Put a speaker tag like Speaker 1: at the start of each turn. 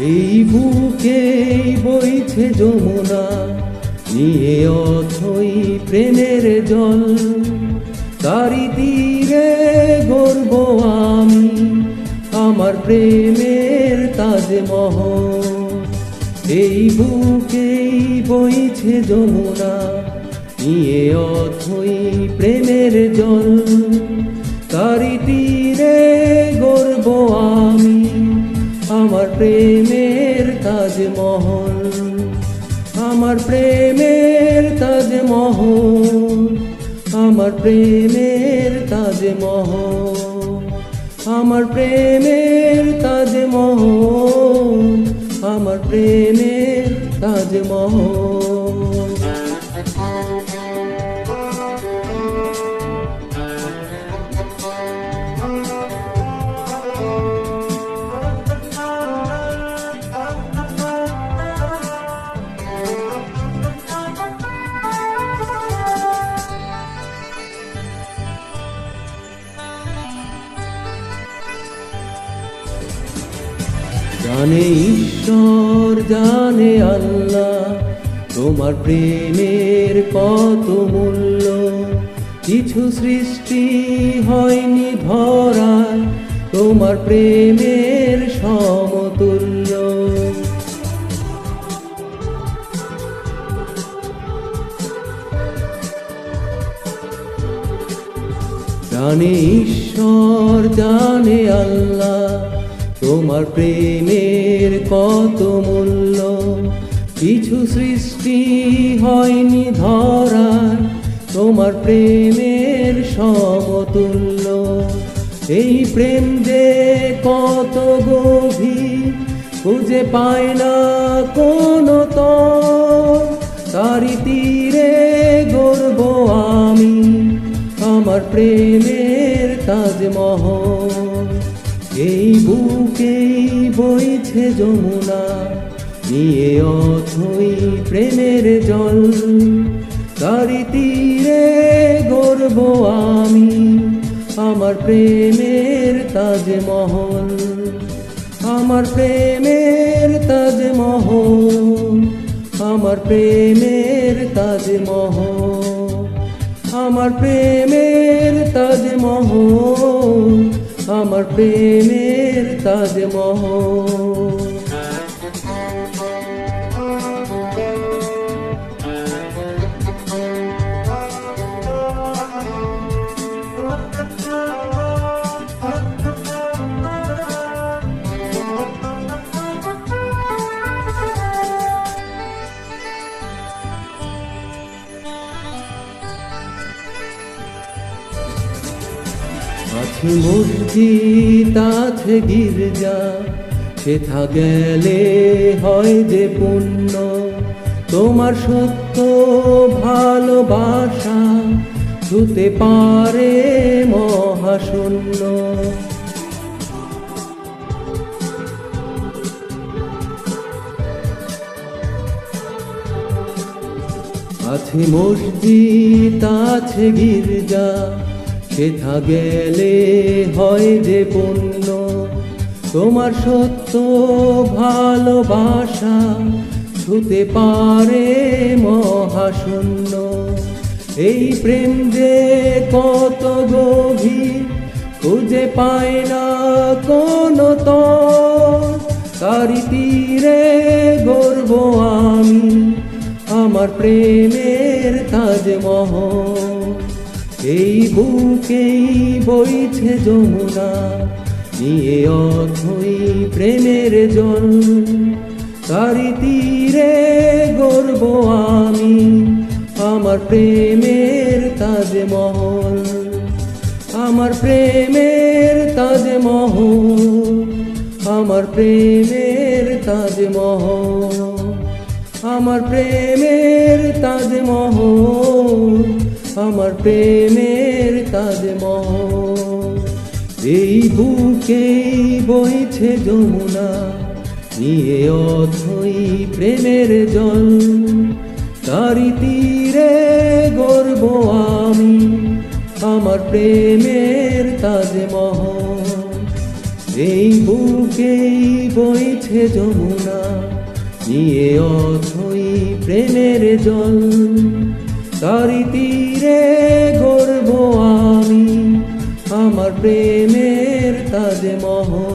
Speaker 1: এই বুকে বইছে যমুনা, নিয়ে অথই প্রেমের জল। তারি তীরে গর্ব আমি, আমার প্রেমের তাজমহল। এই বুকে বইছে যমুনা, নিয়ে অথই প্রেমের জল। তারি তীরে গর্ব আমি, আমার প্রেমের তাজমহল। আমার প্রেমের তাজমহল, আমার প্রেমের তাজমহল। আমার প্রেমের তাজমহল, আমার প্রেমের তাজমহল। জানে ঈশ্বর, জানে আল্লাহ, তোমার প্রেমের কত মূল্য। কিছু সৃষ্টি হয়নি ধরায় তোমার প্রেমের সমতুল্য। জানে ঈশ্বর, জানে আল্লাহ, তোমার প্রেমের কত মূল্য। কিছু সৃষ্টি হয়নি ধরায় তোমার প্রেমের সমতুল্য। এই প্রেম যে কত গভীর, খুঁজে পায় না কোনো তর। তারি তীরে গর্ব আমি, আমার প্রেমের তাজমহল। এই বুকেই বইছে যমুনা, নিয়ে অথই প্রেমের জল। তারি তীরে গর্ব আমি, আমার প্রেমের তাজমহল। আমার প্রেমের তাজমহল, আমার প্রেমের তাজমহল। আমার প্রেমের তাজমহল, আমার প্রেমের তাজমহল। আছে মসজিদ, আছে গির্জা, সেথা গেলে হয় যে পুণ্য। তোমার সত্য ভালোবাসা ছুতে পারে মহাশূন্য। আছে মসজিদ, আছে গির্জা, সেথা গেলে হয় যে পুণ্য। তোমার সত্য ভালোবাসা ছুতে পারে মহাশূন্য। এই প্রেম যে কত গভীর, খুঁজে পায় না কোনো তর। তারি তীরে গর্ব আমি, আমার প্রেমের তাজমহল। এই বুকেই বইছে যমুনা, নিয়ে অথই প্রেমের জল। তারি তীরে গর্ব আমি, আমার প্রেমের তাজমহল। আমার প্রেমের তাজমহল, আমার প্রেমের তাজমহল। আমার প্রেমের তাজমহল, আমার প্রেমের তাজমহল। এই বুকেই বইছে যমুনা, নিয়ে অথই প্রেমের জল। তারি তীরে গর্ব আমি, আমার প্রেমের তাজমহল। এই বুকেই বইছে যমুনা, নিয়ে অথই প্রেমের জল। তারি তীরে গড়ব আমি আমার প্রেমের তাজমহল।